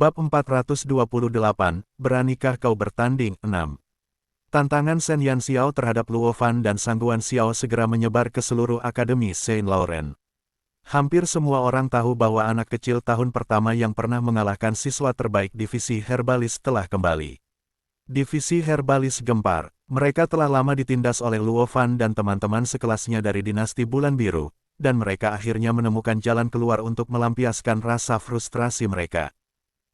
Bab 428, Beranikah kau bertanding? 6. Tantangan Shen Yanxiao terhadap Luo Fan dan Sang Guan Xiao segera menyebar ke seluruh Akademi Saint Laurent. Hampir semua orang tahu bahwa anak kecil tahun pertama yang pernah mengalahkan siswa terbaik divisi herbalis telah kembali. Divisi herbalis gempar. Mereka telah lama ditindas oleh Luo Fan dan teman-teman sekelasnya dari dinasti Bulan Biru, dan mereka akhirnya menemukan jalan keluar untuk melampiaskan rasa frustrasi mereka.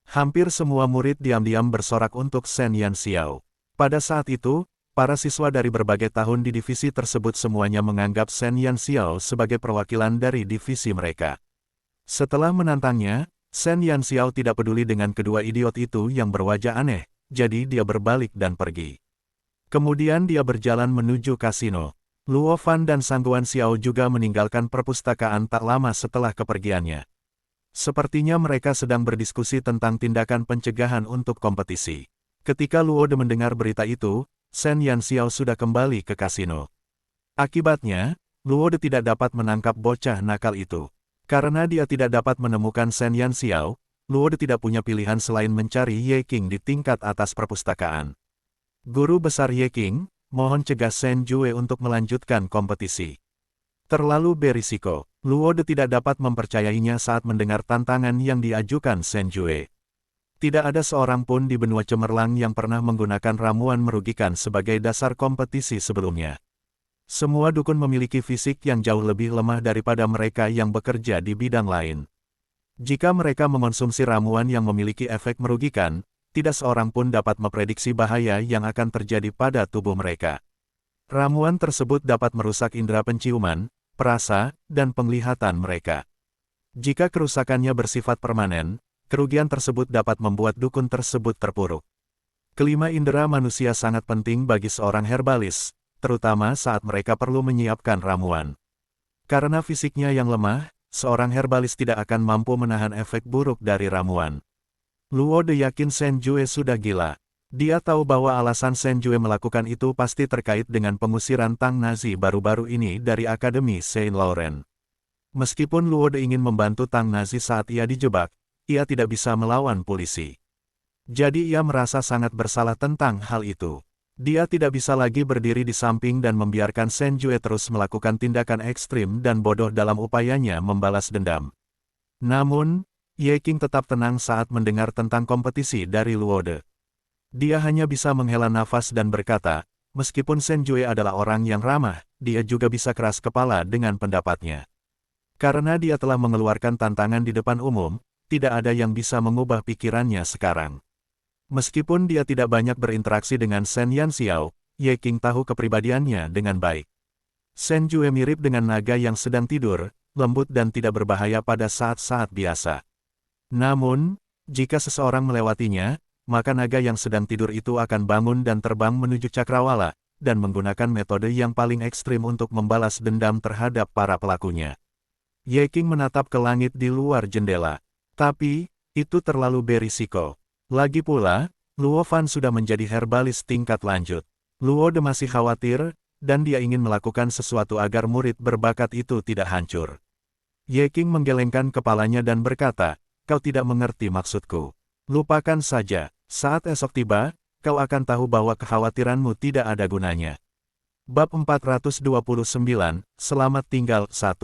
Hampir semua murid diam-diam bersorak untuk Shen Yanxiao. Pada saat itu, para siswa dari berbagai tahun di divisi tersebut semuanya menganggap Shen Yanxiao sebagai perwakilan dari divisi mereka. Setelah menantangnya, Shen Yanxiao tidak peduli dengan kedua idiot itu yang berwajah aneh, jadi dia berbalik dan pergi. Kemudian dia berjalan menuju kasino. Luo Fan dan Sang Guan Xiao juga meninggalkan perpustakaan tak lama setelah kepergiannya. Sepertinya mereka sedang berdiskusi tentang tindakan pencegahan untuk kompetisi. Ketika Luo De mendengar berita itu, Shen Yanxiao sudah kembali ke kasino. Akibatnya, Luo De tidak dapat menangkap bocah nakal itu. Karena dia tidak dapat menemukan Shen Yanxiao, Luo De tidak punya pilihan selain mencari Ye Qing di tingkat atas perpustakaan. Guru besar Ye Qing, mohon cegah Shen Jue untuk melanjutkan kompetisi. Terlalu berisiko. Luo De tidak dapat mempercayainya saat mendengar tantangan yang diajukan Shen Jue. Tidak ada seorang pun di benua cemerlang yang pernah menggunakan ramuan merugikan sebagai dasar kompetisi sebelumnya. Semua dukun memiliki fisik yang jauh lebih lemah daripada mereka yang bekerja di bidang lain. Jika mereka mengonsumsi ramuan yang memiliki efek merugikan, tidak seorang pun dapat memprediksi bahaya yang akan terjadi pada tubuh mereka. Ramuan tersebut dapat merusak indera penciuman, perasa, dan penglihatan mereka. Jika kerusakannya bersifat permanen, kerugian tersebut dapat membuat dukun tersebut terpuruk. Kelima indera manusia sangat penting bagi seorang herbalis, terutama saat mereka perlu menyiapkan ramuan. Karena fisiknya yang lemah, seorang herbalis tidak akan mampu menahan efek buruk dari ramuan. Luo De yakin Shen Jue sudah gila. Dia tahu bahwa alasan Shen Jue melakukan itu pasti terkait dengan pengusiran Tang Nazi baru-baru ini dari Akademi Saint Laurent. Meskipun Luo De ingin membantu Tang Nazi saat ia dijebak, ia tidak bisa melawan polisi. Jadi ia merasa sangat bersalah tentang hal itu. Dia tidak bisa lagi berdiri di samping dan membiarkan Shen Jue terus melakukan tindakan ekstrim dan bodoh dalam upayanya membalas dendam. Namun, Ye Qing tetap tenang saat mendengar tentang kompetisi dari Luo De. Dia hanya bisa menghela nafas dan berkata, meskipun Shen Jue adalah orang yang ramah, dia juga bisa keras kepala dengan pendapatnya. Karena dia telah mengeluarkan tantangan di depan umum, tidak ada yang bisa mengubah pikirannya sekarang. Meskipun dia tidak banyak berinteraksi dengan Shen Yanxiao, Ye Qing tahu kepribadiannya dengan baik. Shen Jue mirip dengan naga yang sedang tidur, lembut dan tidak berbahaya pada saat-saat biasa. Namun, jika seseorang melewatinya, maka naga yang sedang tidur itu akan bangun dan terbang menuju cakrawala, dan menggunakan metode yang paling ekstrim untuk membalas dendam terhadap para pelakunya. Ye Qing menatap ke langit di luar jendela. Tapi, itu terlalu berisiko. Lagi pula, Luo Fan sudah menjadi herbalis tingkat lanjut. Luo De masih khawatir, dan dia ingin melakukan sesuatu agar murid berbakat itu tidak hancur. Ye Qing menggelengkan kepalanya dan berkata, kau tidak mengerti maksudku. Lupakan saja. Saat esok tiba, kau akan tahu bahwa kekhawatiranmu tidak ada gunanya. Bab 429, Selamat tinggal 1.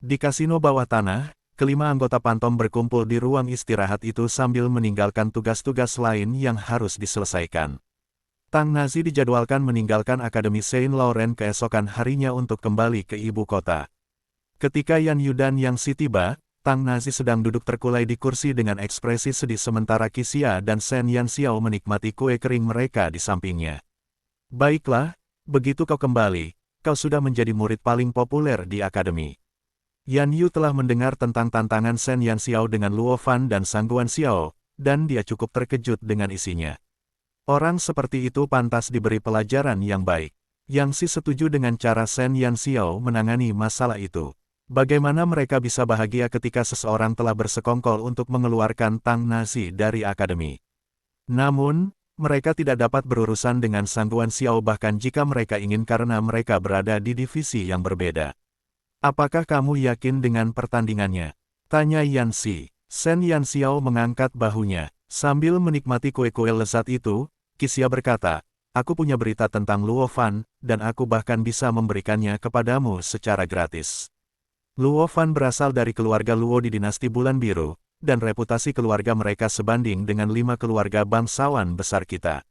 Di kasino bawah tanah, kelima anggota Pantom berkumpul di ruang istirahat itu sambil meninggalkan tugas-tugas lain yang harus diselesaikan. Tang Nazi dijadwalkan meninggalkan Akademi Saint Laurent keesokan harinya untuk kembali ke ibu kota. Ketika Yan Yu dan Yang Si tiba, Tang Nazi sedang duduk terkulai di kursi dengan ekspresi sedih sementara Qixia dan Shen Yanxiao menikmati kue kering mereka di sampingnya. Baiklah, begitu kau kembali, kau sudah menjadi murid paling populer di akademi. Yan Yu telah mendengar tentang tantangan Shen Yanxiao dengan Luo Fan dan Sang Guan Xiao, dan dia cukup terkejut dengan isinya. Orang seperti itu pantas diberi pelajaran yang baik. Yang Si setuju dengan cara Shen Yanxiao menangani masalah itu. Bagaimana mereka bisa bahagia ketika seseorang telah bersekongkol untuk mengeluarkan Tang Nazi dari akademi? Namun, mereka tidak dapat berurusan dengan Sang Guan Xiao bahkan jika mereka ingin karena mereka berada di divisi yang berbeda. Apakah kamu yakin dengan pertandingannya? Tanya Yan Si. Shen Yanxiao mengangkat bahunya. Sambil menikmati kue-kue lezat itu, Qixia berkata, aku punya berita tentang Luo Fan, dan aku bahkan bisa memberikannya kepadamu secara gratis. Luo Fan berasal dari keluarga Luo di dinasti Bulan Biru, dan reputasi keluarga mereka sebanding dengan 5 keluarga bangsawan besar kita.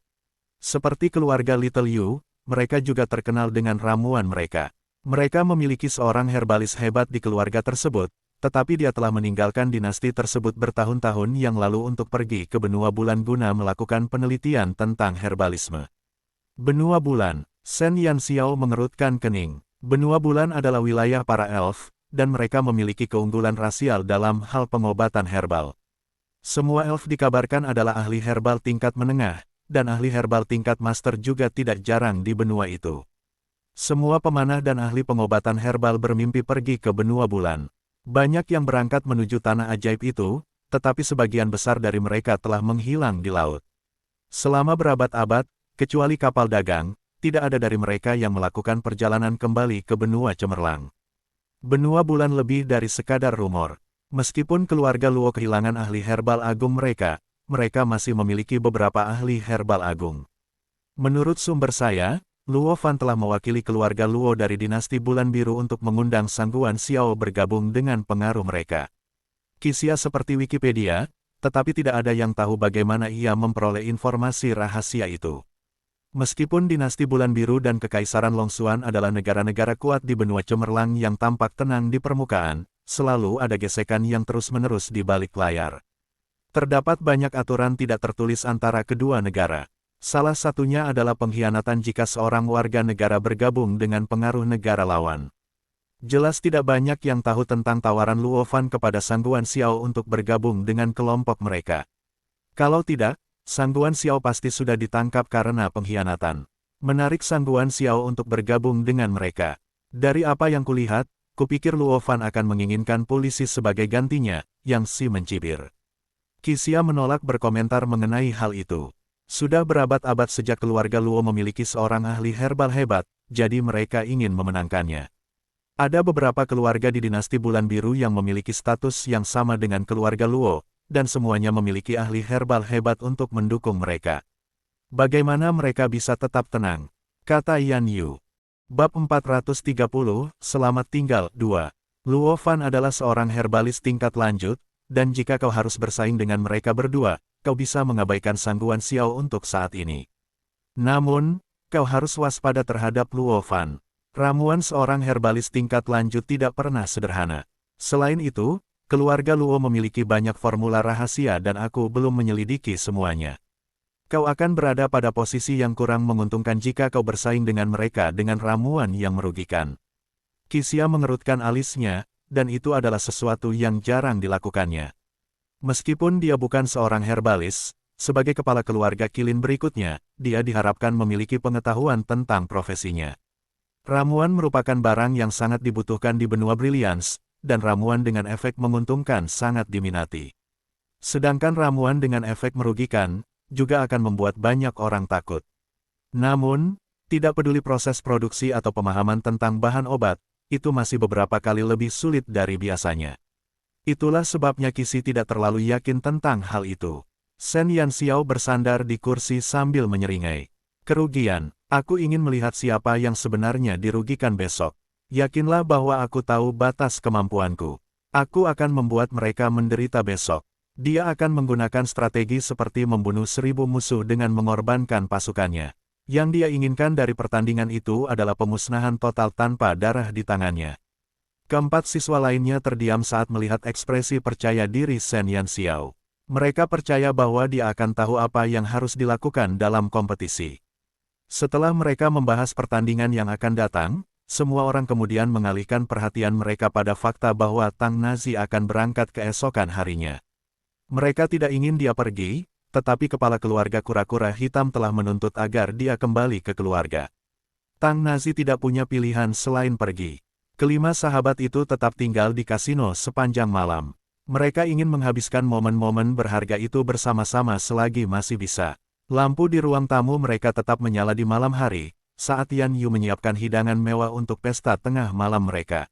Seperti keluarga Little Yu, mereka juga terkenal dengan ramuan mereka. Mereka memiliki seorang herbalis hebat di keluarga tersebut, tetapi dia telah meninggalkan dinasti tersebut bertahun-tahun yang lalu untuk pergi ke benua bulan guna melakukan penelitian tentang herbalisme. Benua bulan, Shen Yanxiao mengerutkan kening. Benua bulan adalah wilayah para elf, dan mereka memiliki keunggulan rasial dalam hal pengobatan herbal. Semua elf dikabarkan adalah ahli herbal tingkat menengah, dan ahli herbal tingkat master juga tidak jarang di benua itu. Semua pemanah dan ahli pengobatan herbal bermimpi pergi ke benua bulan. Banyak yang berangkat menuju tanah ajaib itu, tetapi sebagian besar dari mereka telah menghilang di laut. Selama berabad-abad, kecuali kapal dagang, tidak ada dari mereka yang melakukan perjalanan kembali ke benua cemerlang. Benua bulan lebih dari sekadar rumor. Meskipun keluarga Luo kehilangan ahli herbal agung mereka, mereka masih memiliki beberapa ahli herbal agung. Menurut sumber saya, Luo Fan telah mewakili keluarga Luo dari dinasti Bulan Biru untuk mengundang Sangguan Xiao bergabung dengan pengaruh mereka. Qixia seperti Wikipedia, tetapi tidak ada yang tahu bagaimana ia memperoleh informasi rahasia itu. Meskipun dinasti Bulan Biru dan Kekaisaran Longxuan adalah negara-negara kuat di benua cemerlang yang tampak tenang di permukaan, selalu ada gesekan yang terus-menerus di balik layar. Terdapat banyak aturan tidak tertulis antara kedua negara. Salah satunya adalah pengkhianatan jika seorang warga negara bergabung dengan pengaruh negara lawan. Jelas tidak banyak yang tahu tentang tawaran Luo Fan kepada Sangguan Xiao untuk bergabung dengan kelompok mereka. Kalau tidak, Sangguan Xiao pasti sudah ditangkap karena pengkhianatan. Menarik Sangguan Xiao untuk bergabung dengan mereka. Dari apa yang kulihat, kupikir Luo Fan akan menginginkan polisi sebagai gantinya, yang si mencibir. Qixia menolak berkomentar mengenai hal itu. Sudah berabad-abad sejak keluarga Luo memiliki seorang ahli herbal hebat, jadi mereka ingin memenangkannya. Ada beberapa keluarga di dinasti Bulan Biru yang memiliki status yang sama dengan keluarga Luo, dan semuanya memiliki ahli herbal hebat untuk mendukung mereka. Bagaimana mereka bisa tetap tenang? Kata Yan Yu. Bab 430, Selamat Tinggal, 2. Luo Fan adalah seorang herbalis tingkat lanjut, dan jika kau harus bersaing dengan mereka berdua, kau bisa mengabaikan Sangguan Xiao untuk saat ini. Namun, kau harus waspada terhadap Luo Fan. Ramuan seorang herbalis tingkat lanjut tidak pernah sederhana. Selain itu, keluarga Luo memiliki banyak formula rahasia dan aku belum menyelidiki semuanya. Kau akan berada pada posisi yang kurang menguntungkan jika kau bersaing dengan mereka dengan ramuan yang merugikan. Qixia mengerutkan alisnya, dan itu adalah sesuatu yang jarang dilakukannya. Meskipun dia bukan seorang herbalis, sebagai kepala keluarga kilin berikutnya, dia diharapkan memiliki pengetahuan tentang profesinya. Ramuan merupakan barang yang sangat dibutuhkan di benua Brilliance, dan ramuan dengan efek menguntungkan sangat diminati. Sedangkan ramuan dengan efek merugikan, juga akan membuat banyak orang takut. Namun, tidak peduli proses produksi atau pemahaman tentang bahan obat, itu masih beberapa kali lebih sulit dari biasanya. Itulah sebabnya Qixi tidak terlalu yakin tentang hal itu. Shen Yanxiao bersandar di kursi sambil menyeringai. Kerugian, aku ingin melihat siapa yang sebenarnya dirugikan besok. Yakinlah bahwa aku tahu batas kemampuanku. Aku akan membuat mereka menderita besok. Dia akan menggunakan strategi seperti membunuh 1000 musuh dengan mengorbankan pasukannya. Yang dia inginkan dari pertandingan itu adalah pemusnahan total tanpa darah di tangannya. Keempat siswa lainnya terdiam saat melihat ekspresi percaya diri Shen Yanxiao. Mereka percaya bahwa dia akan tahu apa yang harus dilakukan dalam kompetisi. Setelah mereka membahas pertandingan yang akan datang, semua orang kemudian mengalihkan perhatian mereka pada fakta bahwa Tang Nazi akan berangkat keesokan harinya. Mereka tidak ingin dia pergi, tetapi kepala keluarga kura-kura hitam telah menuntut agar dia kembali ke keluarga. Tang Nazi tidak punya pilihan selain pergi. Kelima sahabat itu tetap tinggal di kasino sepanjang malam. Mereka ingin menghabiskan momen-momen berharga itu bersama-sama selagi masih bisa. Lampu di ruang tamu mereka tetap menyala di malam hari, saat Yan Yu menyiapkan hidangan mewah untuk pesta tengah malam mereka.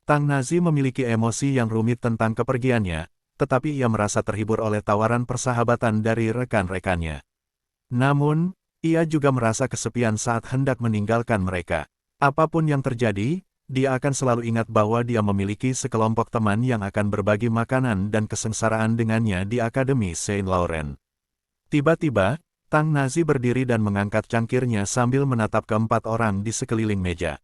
Tang Nazi memiliki emosi yang rumit tentang kepergiannya, tetapi ia merasa terhibur oleh tawaran persahabatan dari rekan-rekannya. Namun, ia juga merasa kesepian saat hendak meninggalkan mereka. Apapun yang terjadi, dia akan selalu ingat bahwa dia memiliki sekelompok teman yang akan berbagi makanan dan kesengsaraan dengannya di Akademi Saint Laurent. Tiba-tiba, Tang Nazi berdiri dan mengangkat cangkirnya sambil menatap keempat orang di sekeliling meja.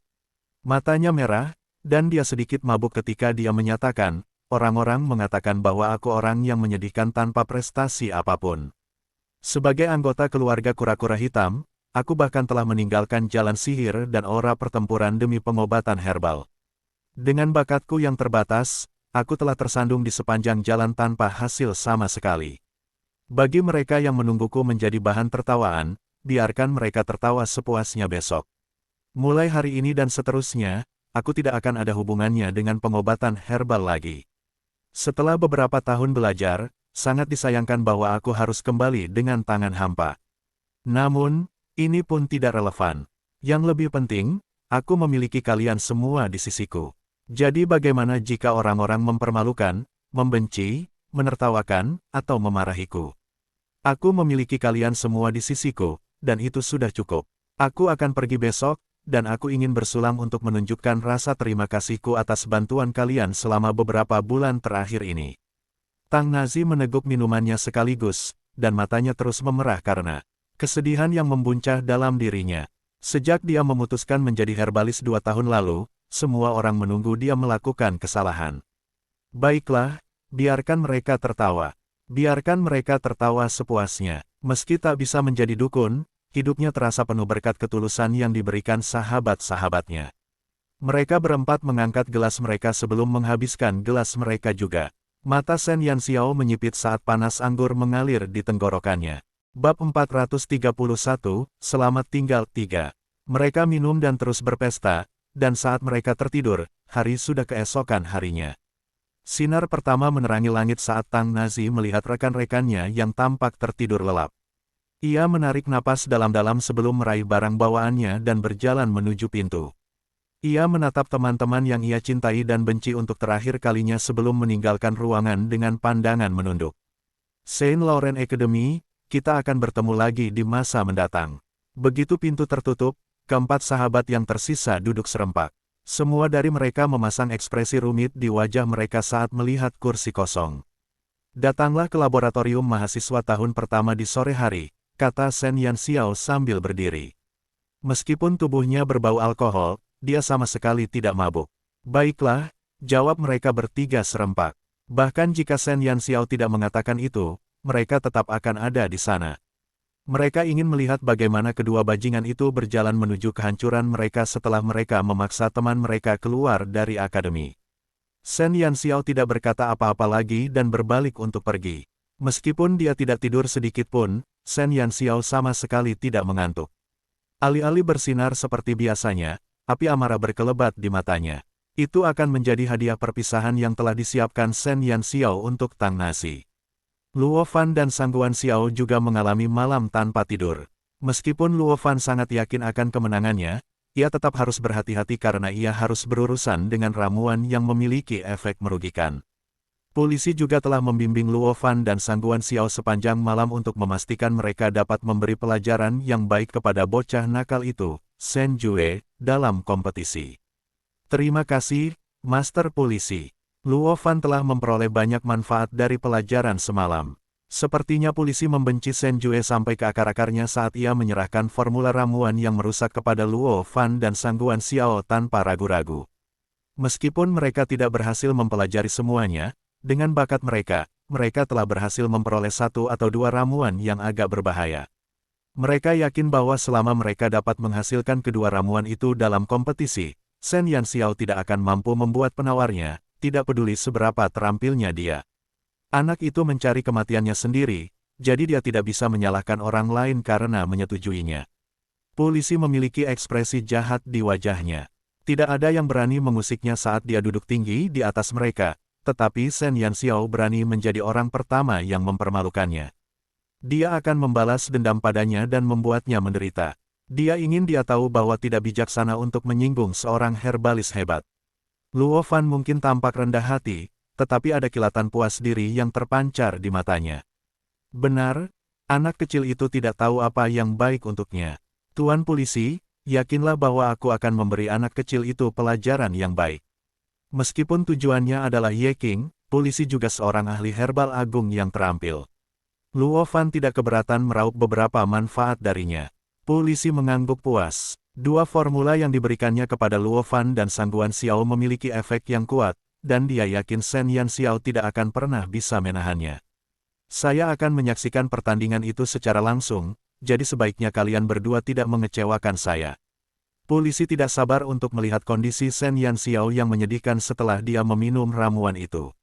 Matanya merah, dan dia sedikit mabuk ketika dia menyatakan, "Orang-orang mengatakan bahwa aku orang yang menyedihkan tanpa prestasi apapun. Sebagai anggota keluarga kura-kura hitam, aku bahkan telah meninggalkan jalan sihir dan aura pertempuran demi pengobatan herbal. Dengan bakatku yang terbatas, aku telah tersandung di sepanjang jalan tanpa hasil sama sekali. Bagi mereka yang menungguku menjadi bahan tertawaan, biarkan mereka tertawa sepuasnya besok. Mulai hari ini dan seterusnya, aku tidak akan ada hubungannya dengan pengobatan herbal lagi. Setelah beberapa tahun belajar, sangat disayangkan bahwa aku harus kembali dengan tangan hampa. Namun, ini pun tidak relevan. Yang lebih penting, aku memiliki kalian semua di sisiku. Jadi bagaimana jika orang-orang mempermalukan, membenci, menertawakan, atau memarahiku? Aku memiliki kalian semua di sisiku, dan itu sudah cukup. Aku akan pergi besok, dan aku ingin bersulang untuk menunjukkan rasa terima kasihku atas bantuan kalian selama beberapa bulan terakhir ini." Tang Nazi meneguk minumannya sekaligus, dan matanya terus memerah karena kesedihan yang membuncah dalam dirinya. Sejak dia memutuskan menjadi herbalis 2 tahun lalu, semua orang menunggu dia melakukan kesalahan. Baiklah, biarkan mereka tertawa. Biarkan mereka tertawa sepuasnya. Meski tak bisa menjadi dukun, hidupnya terasa penuh berkat ketulusan yang diberikan sahabat-sahabatnya. Mereka berempat mengangkat gelas mereka sebelum menghabiskan gelas mereka juga. Mata Shen Yanxiao menyipit saat panas anggur mengalir di tenggorokannya. Bab 431, Selamat Tinggal 3. Mereka minum dan terus berpesta, dan saat mereka tertidur, hari sudah keesokan harinya. Sinar pertama menerangi langit saat Tang Nazi melihat rekan-rekannya yang tampak tertidur lelap. Ia menarik napas dalam-dalam sebelum meraih barang bawaannya dan berjalan menuju pintu. Ia menatap teman-teman yang ia cintai dan benci untuk terakhir kalinya sebelum meninggalkan ruangan dengan pandangan menunduk. Saint Laurent Academy, kita akan bertemu lagi di masa mendatang. Begitu pintu tertutup, keempat sahabat yang tersisa duduk serempak. Semua dari mereka memasang ekspresi rumit di wajah mereka saat melihat kursi kosong. "Datanglah ke laboratorium mahasiswa tahun pertama di sore hari," kata Shen Yanxiao sambil berdiri. Meskipun tubuhnya berbau alkohol, dia sama sekali tidak mabuk. "Baiklah," jawab mereka bertiga serempak. Bahkan jika Shen Yanxiao tidak mengatakan itu, mereka tetap akan ada di sana. Mereka ingin melihat bagaimana kedua bajingan itu berjalan menuju kehancuran mereka setelah mereka memaksa teman mereka keluar dari akademi. Shen Yanxiao tidak berkata apa-apa lagi dan berbalik untuk pergi. Meskipun dia tidak tidur sedikit pun, Shen Yanxiao sama sekali tidak mengantuk. Alih-alih bersinar seperti biasanya, api amarah berkelebat di matanya. Itu akan menjadi hadiah perpisahan yang telah disiapkan Shen Yanxiao untuk Tang Nazi. Luo Fan dan Sang Guan Xiao juga mengalami malam tanpa tidur. Meskipun Luo Fan sangat yakin akan kemenangannya, ia tetap harus berhati-hati karena ia harus berurusan dengan ramuan yang memiliki efek merugikan. Polisi juga telah membimbing Luo Fan dan Sang Guan Xiao sepanjang malam untuk memastikan mereka dapat memberi pelajaran yang baik kepada bocah nakal itu, Shen Jue, dalam kompetisi. Terima kasih, Master Polisi. Luo Fan telah memperoleh banyak manfaat dari pelajaran semalam. Sepertinya polisi membenci Shen Jue sampai ke akar-akarnya saat ia menyerahkan formula ramuan yang merusak kepada Luo Fan dan Sang Guan Xiao tanpa ragu-ragu. Meskipun mereka tidak berhasil mempelajari semuanya, dengan bakat mereka, mereka telah berhasil memperoleh 1 atau 2 ramuan yang agak berbahaya. Mereka yakin bahwa selama mereka dapat menghasilkan kedua ramuan itu dalam kompetisi, Shen Yanxiao tidak akan mampu membuat penawarnya, tidak peduli seberapa terampilnya dia. Anak itu mencari kematiannya sendiri, jadi dia tidak bisa menyalahkan orang lain karena menyetujuinya. Polisi memiliki ekspresi jahat di wajahnya. Tidak ada yang berani mengusiknya saat dia duduk tinggi di atas mereka, tetapi Shen Yanxiao berani menjadi orang pertama yang mempermalukannya. Dia akan membalas dendam padanya dan membuatnya menderita. Dia ingin dia tahu bahwa tidak bijaksana untuk menyinggung seorang herbalis hebat. Luo Fan mungkin tampak rendah hati, tetapi ada kilatan puas diri yang terpancar di matanya. Benar, anak kecil itu tidak tahu apa yang baik untuknya. Tuan polisi, yakinlah bahwa aku akan memberi anak kecil itu pelajaran yang baik. Meskipun tujuannya adalah Ye King, polisi juga seorang ahli herbal agung yang terampil. Luo Fan tidak keberatan meraup beberapa manfaat darinya. Polisi mengangguk puas. Dua formula yang diberikannya kepada Luo Fan dan Sang Guan Xiao memiliki efek yang kuat, dan dia yakin Shen Yan Xiao tidak akan pernah bisa menahannya. Saya akan menyaksikan pertandingan itu secara langsung, jadi sebaiknya kalian berdua tidak mengecewakan saya. Polisi tidak sabar untuk melihat kondisi Shen Yan Xiao yang menyedihkan setelah dia meminum ramuan itu.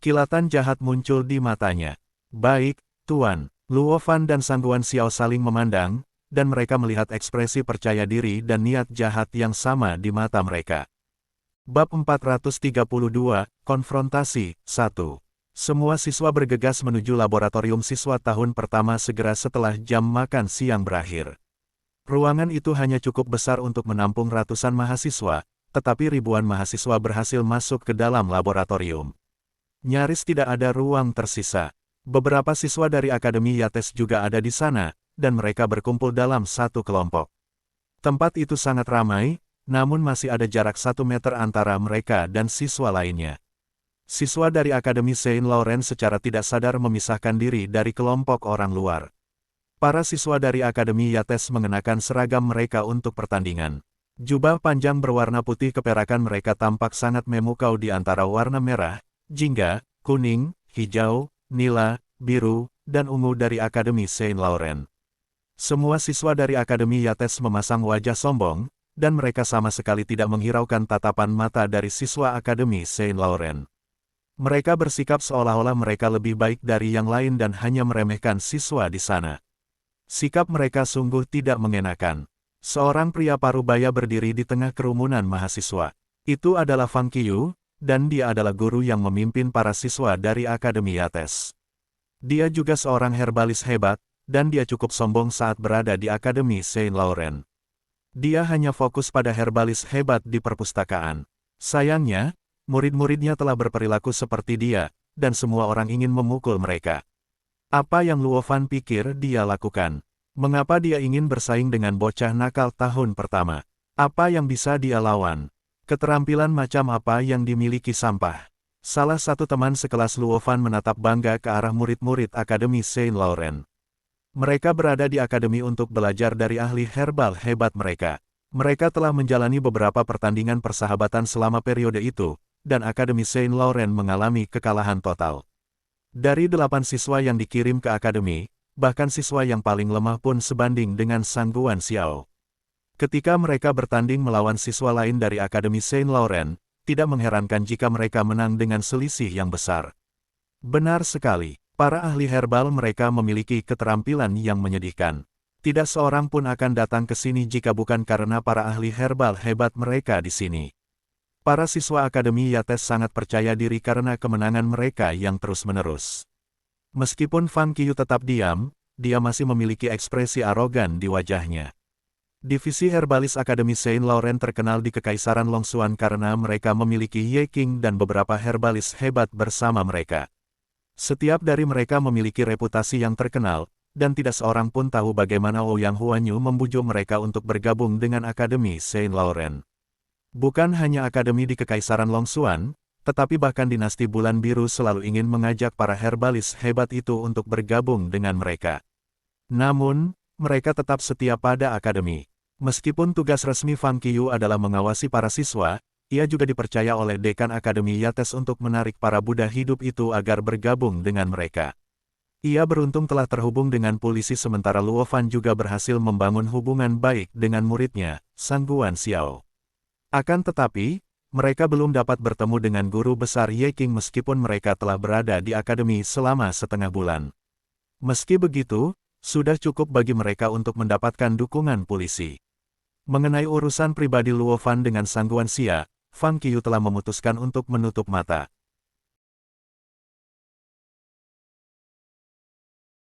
Kilatan jahat muncul di matanya. Baik, Tuan. Luo Fan dan Sang Guan Xiao saling memandang, dan mereka melihat ekspresi percaya diri dan niat jahat yang sama di mata mereka. Bab 432, Konfrontasi, 1. Semua siswa bergegas menuju laboratorium siswa tahun pertama segera setelah jam makan siang berakhir. Ruangan itu hanya cukup besar untuk menampung ratusan mahasiswa, tetapi ribuan mahasiswa berhasil masuk ke dalam laboratorium. Nyaris tidak ada ruang tersisa. Beberapa siswa dari Akademi Yates juga ada di sana, dan mereka berkumpul dalam satu kelompok. Tempat itu sangat ramai, namun masih ada jarak 1 meter antara mereka dan siswa lainnya. Siswa dari Akademi Saint Laurent secara tidak sadar memisahkan diri dari kelompok orang luar. Para siswa dari Akademi Yates mengenakan seragam mereka untuk pertandingan. Jubah panjang berwarna putih keperakan mereka tampak sangat memukau di antara warna merah, jingga, kuning, hijau, nila, biru, dan ungu dari Akademi Saint Laurent. Semua siswa dari Akademi Yates memasang wajah sombong, dan mereka sama sekali tidak menghiraukan tatapan mata dari siswa Akademi Saint Laurent. Mereka bersikap seolah-olah mereka lebih baik dari yang lain dan hanya meremehkan siswa di sana. Sikap mereka sungguh tidak mengenakan. Seorang pria parubaya berdiri di tengah kerumunan mahasiswa. Itu adalah Fang Qiyu, dan dia adalah guru yang memimpin para siswa dari Akademi Yates. Dia juga seorang herbalis hebat, dan dia cukup sombong saat berada di Akademi Saint Laurent. Dia hanya fokus pada herbalis hebat di perpustakaan. Sayangnya, murid-muridnya telah berperilaku seperti dia, dan semua orang ingin memukul mereka. Apa yang Luo Fan pikir dia lakukan? Mengapa dia ingin bersaing dengan bocah nakal tahun pertama? Apa yang bisa dia lawan? Keterampilan macam apa yang dimiliki sampah? Salah satu teman sekelas Luo Fan menatap bangga ke arah murid-murid Akademi Saint Laurent. Mereka berada di akademi untuk belajar dari ahli herbal hebat mereka. Mereka telah menjalani beberapa pertandingan persahabatan selama periode itu, dan Akademi Saint Laurent mengalami kekalahan total. Dari 8 siswa yang dikirim ke akademi, bahkan siswa yang paling lemah pun sebanding dengan Sang Guan Xiao. Ketika mereka bertanding melawan siswa lain dari Akademi Saint Laurent, tidak mengherankan jika mereka menang dengan selisih yang besar. Benar sekali. Para ahli herbal mereka memiliki keterampilan yang menyedihkan. Tidak seorang pun akan datang ke sini jika bukan karena para ahli herbal hebat mereka di sini. Para siswa Akademi Yates sangat percaya diri karena kemenangan mereka yang terus-menerus. Meskipun Fang Qiyu tetap diam, dia masih memiliki ekspresi arogan di wajahnya. Divisi herbalis Akademi Saint Laurent terkenal di Kekaisaran Longxuan karena mereka memiliki Ye King dan beberapa herbalis hebat bersama mereka. Setiap dari mereka memiliki reputasi yang terkenal, dan tidak seorang pun tahu bagaimana Ouyang Huanyu membujuk mereka untuk bergabung dengan Akademi Saint Laurent. Bukan hanya akademi di Kekaisaran Longxuan, tetapi bahkan dinasti Bulan Biru selalu ingin mengajak para herbalis hebat itu untuk bergabung dengan mereka. Namun, mereka tetap setia pada akademi. Meskipun tugas resmi Fang Qiyu adalah mengawasi para siswa, ia juga dipercaya oleh Dekan Akademi Yates untuk menarik para Buddha hidup itu agar bergabung dengan mereka. Ia beruntung telah terhubung dengan polisi sementara Luo Fan juga berhasil membangun hubungan baik dengan muridnya, Sang Guan Xiao. Akan tetapi, mereka belum dapat bertemu dengan guru besar Ye King meskipun mereka telah berada di akademi selama setengah bulan. Meski begitu, sudah cukup bagi mereka untuk mendapatkan dukungan polisi. Mengenai urusan pribadi Luo Fan dengan Sang Guan Xia, Fang Qiyu telah memutuskan untuk menutup mata.